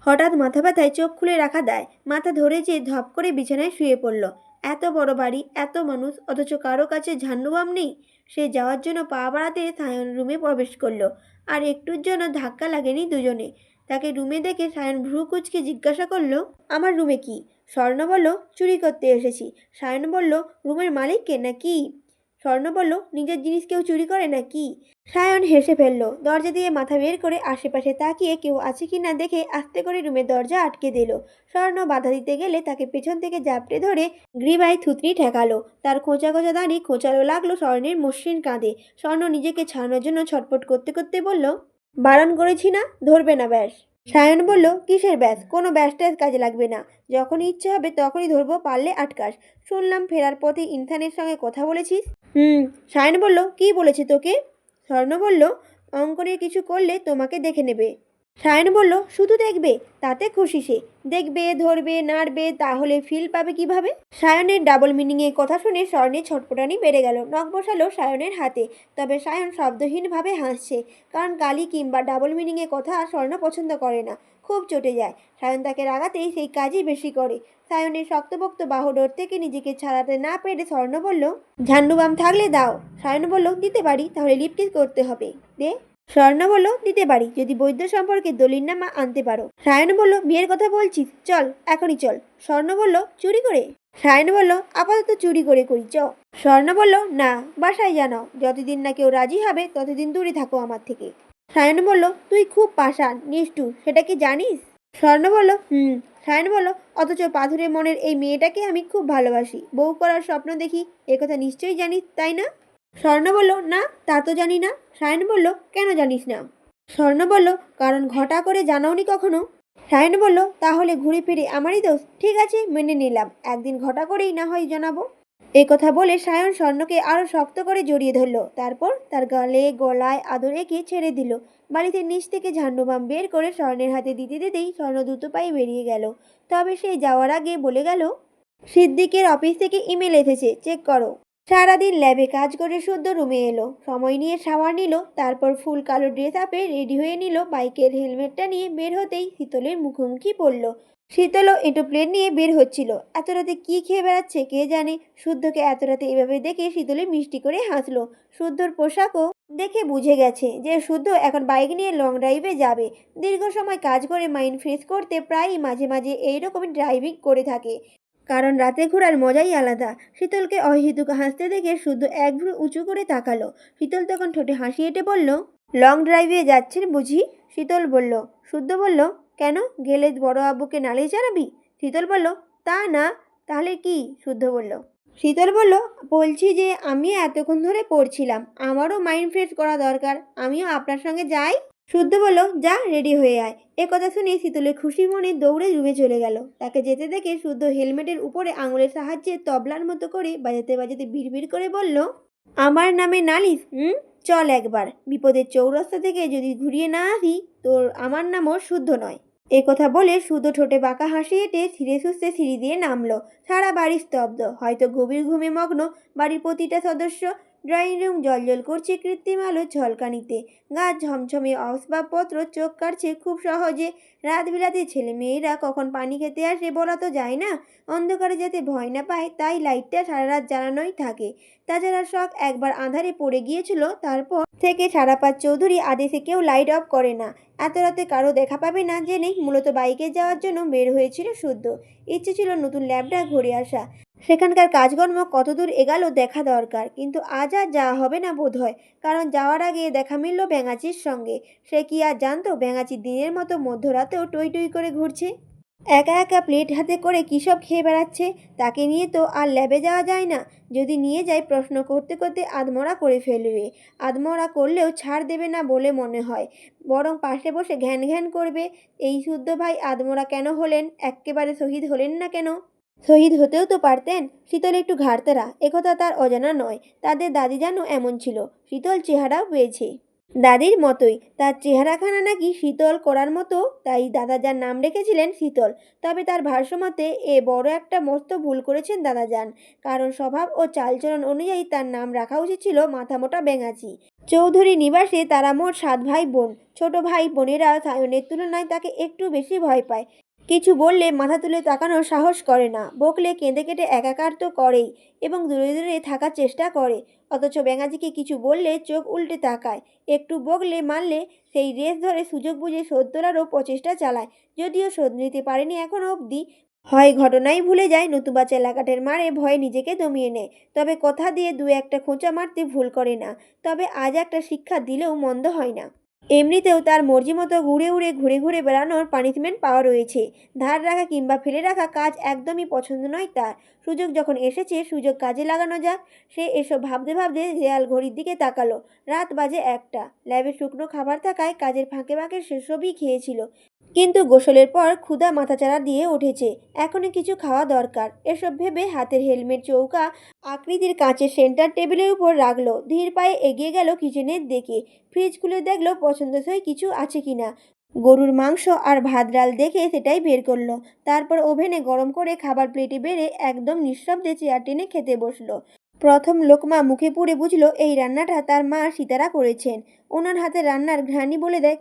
হঠাৎ মাথা ব্যথায় চোখ খুলে রাখা দেয়, মাথা ধরে যে ধপ করে বিছানায় শুয়ে পড়ল। এত বড় বাড়ি, এত মানুষ, অথচ কারো কাছে ঝান্ডুবাম নেই। সে যাওয়ার জন্য পা বাড়াতে সায়ন রুমে প্রবেশ করলো। আর একটুর জন্য ধাক্কা লাগেনি দুজনে। তাকে রুমে দেখে সায়ন ভ্রু কুচকে জিজ্ঞাসা করলো, আমার রুমে কি? স্বর্ণ বলল, চুরি করতে এসেছি। সায়ন বলল, রুমের মালিক কে নাকি? স্বর্ণ বলল, নিজের জিনিস কেউ চুরি করে নাকি? সায়ন হেসে ফেলল, দরজা দিয়ে মাথা বের করে আশেপাশে তাকিয়ে কেউ আছে কিনা দেখে আস্তে করে রুমের দরজা আটকে দিল। স্বর্ণ বাধা দিতে গেলে তাকে পেছন থেকে জাপটে ধরে গ্রীবায় থুতনি ঠেকালো। তার খোঁচা খোঁচা দাড়ি খোঁচালো লাগলো স্বর্ণের মসৃণ কাঁধে। স্বর্ণ নিজেকে ছাড়ানোর জন্য ছটফট করতে করতে বলল, বারণ করেছি না, ধরবে না ব্যাস। সায়ন বলল, কিসের ব্যাস? কোনো ব্যাস ট্যাস কাজে লাগবে না। যখন ইচ্ছে হবে তখনই ধরবো, পারলে আটকাস। শুনলাম ফেরার পথে ইনসানের সঙ্গে কথা বলেছিস। সায়ন বলল, কি বলেছে তোকে? স্বর্ণ বলল, অঙ্কনের কিছু করলে তোমাকে দেখে নেবে। সায়ন বলল, শুধু দেখবে? তাতে খুশি সে। দেখবে, ধরবে, নাড়বে, তাহলে ফিল পাবে কিভাবে? সায়নের ডাবল মিনিংয়ে কথা শুনে স্বর্ণের ছটপটানি বেড়ে গেল। নখ বসালো সায়নের হাতে। তবে সায়ন শব্দহীনভাবে হাসছে, কারণ গালি কিংবা ডাবল মিনিংয়ে কথা স্বর্ণ পছন্দ করে না, খুব চটে যায়। সায়ন তাকে রাগাতেই সেই কাজই বেশি করে। সায়নের শক্তপোক্ত বাহুডোর থেকে নিজেকে ছাড়াতে না পেরে স্বর্ণ বলল, ঝান্ডুবাম থাকলে দাও। সায়ন বলল, দিতে পারি, তাহলে লিপকিস করতে হবে, দে। স্বর্ণ বলল, দিতে পারি, যদি বৈধ সম্পর্কে দলিলনামা আনতে পারো। সায়ন বলল, বিয়ের কথা বলছিস? চল, এখনই চল। স্বর্ণ বলল, চুরি করে? সায়ন বলল, আপাতত চুরি করে করি, চ। স্বর্ণ বলল, না, বাসায় জানাও। যতদিন না কেউ রাজি হবে ততদিন দূরে থাকো আমার থেকে। সায়ন বলল, তুই খুব পাষাণ, নিষ্ঠুর, সেটা কি জানিস? স্বর্ণ বলল, সায়ন বলল, অথচ পাথুরে মনের এই মেয়েটাকে আমি খুব ভালোবাসি, বউ করার স্বপ্ন দেখি, একথা নিশ্চয়ই জানিস, তাই না? স্বর্ণ বলল, না, তা তো জানি না। সায়ন বলল, কেন জানিস না? স্বর্ণ বলল, কারণ ঘটা করে জানাওনি কখনো। সায়ন বলল, তাহলে ঘুরে ফিরে আমারই দোষ। ঠিক আছে, মেনে নিলাম, একদিন ঘটা করেই না হয় জানাবো। এই কথা বলে সায়ন স্বর্ণকে আরো শক্ত করে জড়িয়ে ধরল। তারপর তার গালে গলায় আদর এঁকে ছেড়ে দিল। বাড়িতে নিচ থেকে ঝান্ডুবাম বের করে স্বর্ণের হাতে দিতে দিতেই স্বর্ণ দ্রুত পায়ে বেরিয়ে গেল। তবে সে যাওয়ার আগে বলে গেল, সিদ্দিকের অফিস থেকে ইমেল এসেছে, চেক করো। সারাদিন ল্যাবে কাজ করে শুদ্ধ রুমে এলো, সময় নিয়ে শাওয়ার নিল, তারপর ফুল কালো ড্রেস আপে রেডি হয়ে নিল। বাইকের হেলমেটটা নিয়ে বের হতেই শীতলের মুখোমুখি পড়ল। শীতলও এঁটো প্লেট নিয়ে বের হচ্ছিল। এত রাতে কি খেয়ে বেড়াচ্ছে কে জানে। শুদ্ধকে এত রাতে এভাবে দেখে শীতলে মিষ্টি করে হাসলো। শুদ্ধর পোশাকও দেখে বুঝে গেছে যে শুদ্ধ এখন বাইক নিয়ে লং ড্রাইভে যাবে। দীর্ঘ সময় কাজ করে মাইন্ড ফ্রেশ করতে প্রায়ই মাঝে মাঝে এইরকমই ড্রাইভিং করে থাকে, কারণ রাতে ঘোরার মজাই আলাদা। শীতলকে অহেতুক হাসতে দেখে শুদ্ধ এক ভ্রু উঁচু করে তাকালো। শীতল তখন ঠোঁটে হাসি এঁটে বলল, লং ড্রাইভে যাচ্ছেন বুঝি? শীতল বলল। শুদ্ধ বলল, কেন, গেলে বড় আব্বুকে নালিশ জানাবি? শীতল বলল, তা না। তাহলে কি? শুদ্ধ বলল। শীতল বলল, বলছি যে আমি এতক্ষণ ধরে পড়ছিলাম, আমারও মাইন্ড ফ্রেশ করা দরকার, আমিও আপনার সঙ্গে যাই। শুদ্ধ বলল, যা, রেডি হয়ে আয়। এ কথা শুনে শীতলের খুশি মনে দৌড়ে রুমে চলে গেল। তাকে যেতে দেখে শুদ্ধ হেলমেটের উপরে আঙুলের সাহায্যে তবলার মতো করে বাজাতে বাজাতে বিড়বিড় করে বলল, আমার নামে নালিশ? চল একবার, বিপদের চৌরাস্তা থেকে যদি ঘুরিয়ে না আসি তোর আমার নামও শুদ্ধ নয়। এ কথা বলে শুদ্ধ ঠোঁটে বাঁকা হাসি এঁটে ধীরে সুস্থে সিঁড়ি দিয়ে নামলো। সারা বাড়ি স্তব্ধ, হয়তো গভীর ঘুমে মগ্ন বাড়ির প্রতিটা সদস্য। ড্রয়িং রুম জলজল করছে কৃত্রিম আলো ঝলকানিতে। গাছ ঝমঝমে আসবাবপত্র চোখ কাটছে খুব সহজে। রাত বিরাতে ছেলে মেয়েরা কখন পানি খেতে আসে বলা তো যায় না। অন্ধকারে যাতে ভয় না পায় তাই লাইটটা সারা রাত জ্বালানোই থাকে। তাছাড়া শখ একবার আঁধারে পড়ে গিয়েছিল, তারপর থেকে সারাপাত চৌধুরী আদেশে কেউ লাইট অফ করে না। এত রাতে কারো দেখা পাবে না জেনেই মূলত বাইকে যাওয়ার জন্য বের হয়েছিল শুদ্ধ। ইচ্ছে ছিল নতুন ল্যাবটা ঘুরে আসা, সেখানকার কাজকর্ম কতদূর এগালো দেখা দরকার। কিন্তু আজ আর যাওয়া হবে না বোধ হয়, কারণ যাওয়ার আগে দেখা মিলল ব্যাঙাচির সঙ্গে। সে কি আর জানতো ব্যাঙাচি দিনের মতো মধ্যরাতেও টই টই করে ঘুরছে, একা একা প্লেট হাতে করে কী সব খেয়ে বেড়াচ্ছে। তাকে নিয়ে তো আর ল্যাবে যাওয়া যায় না। যদি নিয়ে যায় প্রশ্ন করতে করতে আধমরা করে ফেলবে। আধমরা করলেও ছাড় দেবে না বলে মনে হয়, বরং পাশে বসে ঘ্যান ঘ্যান করবে। এই শুদ্ধ ভাই আধমরা কেন হলেন? এক্কেবারে শহীদ হলেন না কেন? শহীদ হতেও তো পারতেন। শীতল একটু ঘাড়তেরা, একথা তার অজানা নয়। তাদের দাদি যেন এমন ছিল, শীতল চেহারাও পেয়েছে। দাদির মতোই তার চেহারাখানা নাকি শীতল করার মতো, তাই দাদা যার নাম রেখেছিলেন শীতল। তবে তার ভাষ্যমতে এ বড় একটা মস্ত ভুল করেছেন দাদাজান, কারণ স্বভাব ও চালচলন অনুযায়ী তার নাম রাখা উচিত ছিল মাথামোটা ব্যাঙাচি। চৌধুরী নিবাসে তারা মোট 7 ভাই বোন। ছোট ভাই বোনেরা সায়নের তুলনায় তাকে একটু বেশি ভয় পায়। কিছু বললে মাথা তুলে তাকানোর সাহস করে না, বকলে কেঁদে কেটে একাকার তো করেই, এবং দূরে দূরে থাকার চেষ্টা করে। অথচ ব্যাঙাচিকে কিছু বললে চোখ উল্টে তাকায়, একটু বকলে মারলে সেই রেস ধরে সুযোগ বুঝে শোধ তোলারও প্রচেষ্টা চালায়। যদিও শোধ নিতে পারেনি এখনো অবধি, হয় ঘটনাই ভুলে যায়, নতুবা চেলাকাটের মারে ভয়ে নিজেকে দমিয়ে নেয়। তবে কথা দিয়ে দু একটা খোঁচা মারতে ভুল করে না। তবে আজ একটা শিক্ষা দিলেও মন্দ হয় না। এমনিতেও তার মর্জি মতো ঘুরে ঘুরে বেড়ানোর পানিশমেন্ট পাওয়া রয়েছে। ধার রাখা কিংবা ফেলে রাখা কাজ একদমই পছন্দ নয় তার। সুযোগ যখন এসেছে, সুযোগ কাজে লাগানো যাক। সে এসব ভাবতে ভাবতে দেয়াল ঘড়ির দিকে তাকালো। রাত বাজে 1টা। ল্যাবে শুকনো খাবার থাকায় কাজের ফাঁকে ফাঁকে সেসবই খেয়েছিল। কিন্তু গোসলের পর ক্ষুধা মাথাচাড়া দিয়ে উঠেছে। এখনই কিছু খাওয়া দরকার। এসব ভেবে হাতের হেলমেট চৌকা আকৃতির কাঁচের সেন্টার টেবিলের উপর রাখলো। ধীর পায়ে এগিয়ে গেল কিচেনের দিকে। ফ্রিজ খুলে দেখলো পছন্দসই কিছু আছে কিনা। গরুর মাংস আর ভাত ডাল দেখে সেটাই বের করলো। তারপর ওভেনে গরম করে খাবার প্লেটে বেড়ে একদম নিঃশব্দে চেয়ার টেনে খেতে বসলো। প্রথম লোকমা মুখে পুড়ে বুঝলো এই রান্নাটা তার মা সীতারা করেছেন। ওনার হাতে রান্নার ঘ্রাণই বলে দেয়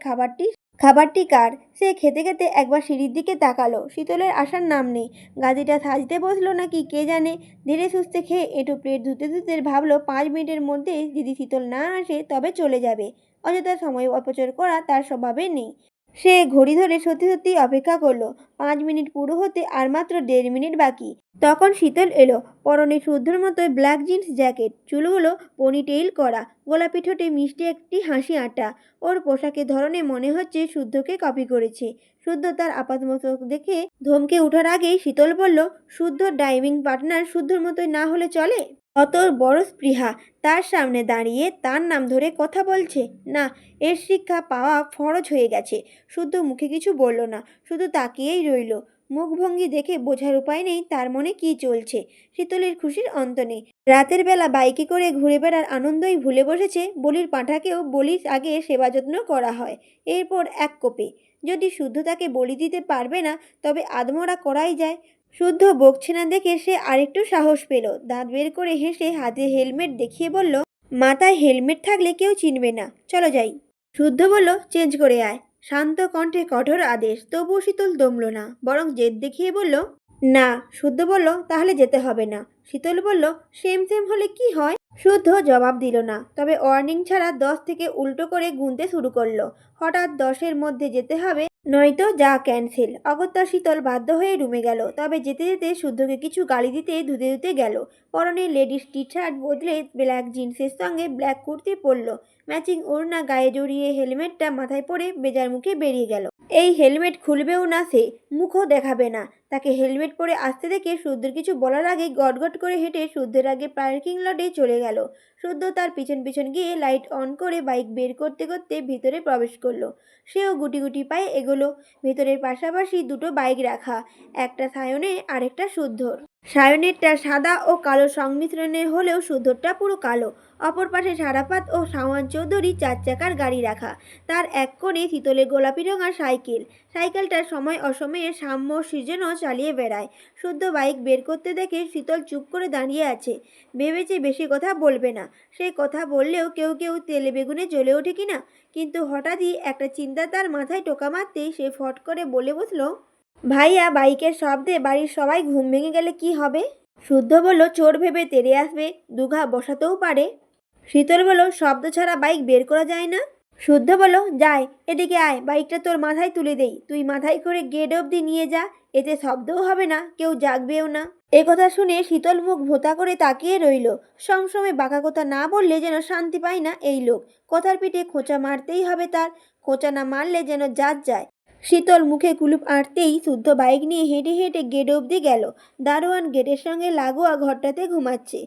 খাবারটি কার। সে খেতে খেতে একবার সিঁড়ির দিকে তাকালো। শীতলের আসার নাম নেই। গাদিটা সাজতে বসলো নাকি কে জানে। ধীরে সুস্থে খেয়ে এঁটো প্লেট ধুতে ধুতে ভাবলো 5 মিনিটের মধ্যে যদি শীতল না আসে তবে চলে যাবে। অযথা সময় অপচয় করা তার স্বভাবে নেই। সে ঘড়ি ধরে সত্যি সত্যি অপেক্ষা করলো। 5 মিনিট পুরো হতে আর মাত্র 1.5 মিনিট বাকি। তখন শীতল এলো। পরনে শুদ্ধর মতো ব্ল্যাক জিন্স জ্যাকেট, চুলগুলো পনিটেইল করা, গোলাপি ঠোঁটে মিষ্টি একটি হাসি আঁটা। ওর পোশাকের ধরনে মনে হচ্ছে শুদ্ধকে কপি করেছে। শুদ্ধ তার আপাতমস্তক দেখে ধমকে ওঠার আগেই শীতল বলল, শুদ্ধ ড্রাইভিং পার্টনার শুদ্ধর মতোই না হলে চলে? অত বড় স্পৃহা, তার সামনে দাঁড়িয়ে তার নাম ধরে কথা বলছে। না, এর শিক্ষা পাওয়া ফরজ হয়ে গেছে। শুদ্ধ মুখে কিছু বলল না, শুধু তাকিয়েই রইল। মুখভঙ্গি দেখে বোঝার উপায় নেই তার মনে কি চলছে। শীতলের খুশির অন্ত নেই। রাতের বেলা বাইকে করে ঘুরে বেড়ার আনন্দই ভুলে বসেছে। বলির পাঁঠাকেও বলির আগে সেবা যত্ন করা হয়, এরপর এক কোপে। যদি শুদ্ধ তাকে বলি দিতে পারবে না, তবে আধমরা করাই যায়। শুদ্ধ বকছে না দেখে সে আরেকটু সাহস পেল। দাঁত বের করে হেসে হাতে হেলমেট দেখিয়ে বলল, মাথায় হেলমেট থাকলে কেউ চিনবে না, চলো যাই। শুদ্ধ বলল, চেঞ্জ করে আয়। শান্ত কণ্ঠে কঠোর আদেশ। তবুও শীতল দমল না, বরং জেদ দেখিয়ে বলল, না। শুদ্ধ বলল, তাহলে যেতে হবে না। শীতল বলল, সেম সেম হলে কি হয়? শুদ্ধ জবাব দিল না, তবে ওয়ার্নিং ছাড়া 10 থেকে উল্টো করে গুনতে শুরু করলো। হঠাৎ 10-এর মধ্যে যেতে হবে, নয়তো যা ক্যান্সেল। অগত্যা শীতল বাধ্য হয়ে রুমে গেল। তবে যেতে যেতে শুদ্ধকে কিছু গালি দিতে ধুতে ধুতে গেল। পরনে লেডিস টি শার্ট বদলে ব্ল্যাক জিন্সের সঙ্গে ব্ল্যাক কুর্তি পরল। ম্যাচিং ওড়না গায়ে জড়িয়ে হেলমেটটা মাথায় পরে বেজার মুখে বেরিয়ে গেল। এই হেলমেট খুলবেও না সে, মুখও দেখাবে না। তাকে হেলমেট পরে আসতে দেখে শুদ্ধর কিছু বলার আগে গটগট করে হেঁটে শুদ্ধের আগে পার্কিং লটে চলে গেল। শুদ্ধ তার পিছন পিছন গিয়ে লাইট অন করে বাইক বের করতে করতে ভিতরে প্রবেশ করলো। সেও গুটি গুটি পায়ে এগোলো। ভেতরের পাশাপাশি দুটো বাইক রাখা, একটা সায়নের আরেকটা শুদ্ধর। সায়নেরটা সাদা ও কালো সংমিশ্রণের হলেও শুদ্ধরটা পুরো কালো। অপর পাশে সারাপাত ও শাওয়ান চৌধুরী 4 চাকার গাড়ি রাখা। তার এক কোণে শীতলের গোলাপি রঙা সাইকেল। সাইকেলটার সময় অসময়ে সাম্য সৃজনও চালিয়ে বেড়ায়। শুদ্ধ বাইক বের করতে দেখে শীতল চুপ করে দাঁড়িয়ে আছে। ভেবেছে বেশি কথা বলবে না। সে কথা বললেও কেউ কেউ তেলে বেগুনে জ্বলে ওঠে কিনা। কিন্তু হঠাৎই একটা চিন্তা তার মাথায় টোকা মারতেই সে ফট করে বলে বসল, ভাইয়া, বাইকের শব্দে বাড়ির সবাই ঘুম ভেঙে গেলে কি হবে? শুদ্ধ বলল, চোর ভেবে তেড়ে আসবে, দুঘা বসাতেও পারে। শীতল বলল, শব্দ ছাড়া বাইক বের করা যায় না। শুদ্ধ বলল, যায়, এদিকে আয়, বাইকটা তোর মাথায় তুলে দেই, তুই মাথায় করে গেট অবধি নিয়ে যা। এতে শব্দও হবে না, কেউ জাগবেও না। এ কথা শুনে শীতল মুখ ভোঁতা করে তাকিয়ে রইল। সমসময় বাঁকা কথা না বললে যেন শান্তি পায় না এই লোক। কথার পিঠে খোঁচা মারতেই হবে তার। খোঁচা না মারলে যেন জাত যায়। শীতল মুখে কুলুপ আঁটতেই শুদ্ধ বাইক নিয়ে হেঁটে হেঁটে গেট অবধি গেল। দারোয়ান গেটের সঙ্গে লাগোয়া ঘরটাতে ঘুমাচ্ছে।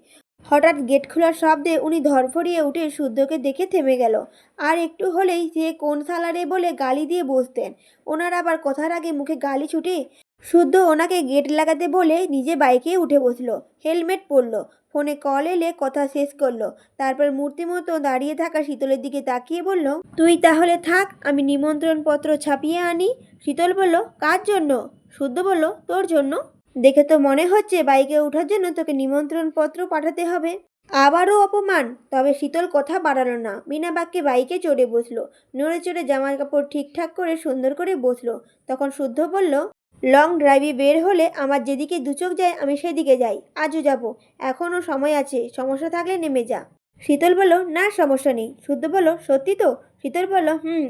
হঠাৎ গেট খোলার শব্দে উনি ধরফরিয়ে উঠে শুদ্ধকে দেখে থেমে গেল। আর একটু হলেই যে কোন সালারে বলে গালি দিয়ে বসতেন। ওনার আবার কথার আগে মুখে গালি ছুটে শুদ্ধ ওনাকে গেট লাগাতে বলে নিজে বাইকে উঠে বসলো, হেলমেট পরলো, ফোনে কল এলে কথা শেষ করলো। তারপর মূর্তি মতো দাঁড়িয়ে থাকা শীতলের দিকে তাকিয়ে বলল, তুই তাহলে থাক, আমি নিমন্ত্রণ পত্র ছাপিয়ে আনি। শীতল বলল, কার জন্য? শুদ্ধ বলল, তোর জন্য। দেখে তো মনে হচ্ছে বাইকে ওঠার জন্য তোকে নিমন্ত্রণ পত্র পাঠাতে হবে। আবারও অপমান। তবে শীতল কথা বাড়ালো না, বিনা বাক্যে বাইকে চড়ে বসলো। নড়ে চড়ে জামা কাপড় ঠিকঠাক করে সুন্দর করে বসলো। তখন শুদ্ধ বলল, লং ড্রাইভে বের হলে আমার যেদিকে দুচোখ যায় আমি সেদিকে যাই। আজও যাব। এখনও সময় আছে, সমস্যা থাকলে নেমে যা। শীতল বলল, না সমস্যা নেই। শুদ্ধ বলল, সত্যি তো? শীতল বলল,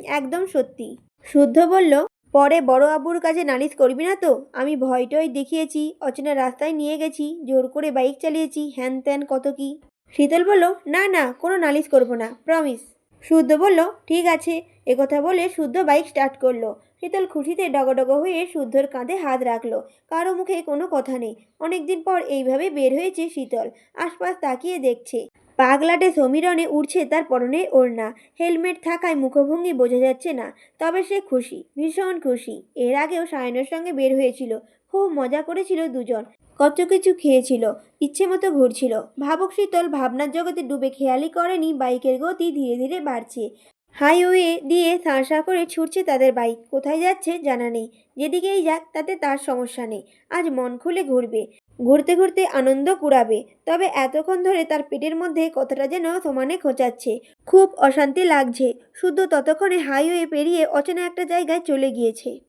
একদম সত্যি। শুদ্ধ বলল, পরে বড় আব্বুর কাছে নালিশ করবি না তো? আমি ভয় টয় দেখিয়েছি, অচেনা রাস্তায় নিয়ে গেছি, জোর করে বাইক চালিয়েছি, হ্যান ত্যান কত কি। শীতল বলল, না না, কোনো নালিশ করব না, প্রমিস। শুদ্ধ বলল, ঠিক আছে। একথা বলে শুদ্ধ বাইক স্টার্ট করলো। শীতল খুশিতে ডগডগ হয়ে শুদ্ধর কাঁধে হাত রাখলো। কারো মুখে কোনো কথা নেই। অনেকদিন পর এইভাবে বের হয়েছে শীতল। আশপাশ তাকিয়ে দেখছে। পাগলাটে সমীরণে উঠছে তার পরনে ওড়না। হেলমেট থাকায় মুখভঙ্গি বোঝা যাচ্ছে না। তবে সে খুশি, ভীষণ খুশি। এর আগেও সায়নের সঙ্গে বের হয়েছিল। খুব মজা করেছিল দুজন। কত কিছু খেয়েছিল, ইচ্ছে মতো ঘুরছিল। ভাবুক শীতল ভাবনার জগতে ডুবে খেয়ালই করেনি বাইকের গতি ধীরে ধীরে বাড়ছে। হাইওয়ে দিয়ে সাঁ করে ছুটছে তাদের বাইক। কোথায় যাচ্ছে জানা নেই। যেদিকেই যাক তাতে তার সমস্যা নেই। আজ মন খুলে ঘুরবে। ঘুরতে ঘুরতে আনন্দ কুড়াবে। তবে এতক্ষণ ধরে তার পেটের মধ্যে কথাটা যেন সমানে খোঁচাচ্ছে। খুব অশান্তি লাগছে। শুদ্ধ ততক্ষণে হাইওয়ে পেরিয়ে অচেনা একটা জায়গায় চলে গিয়েছে।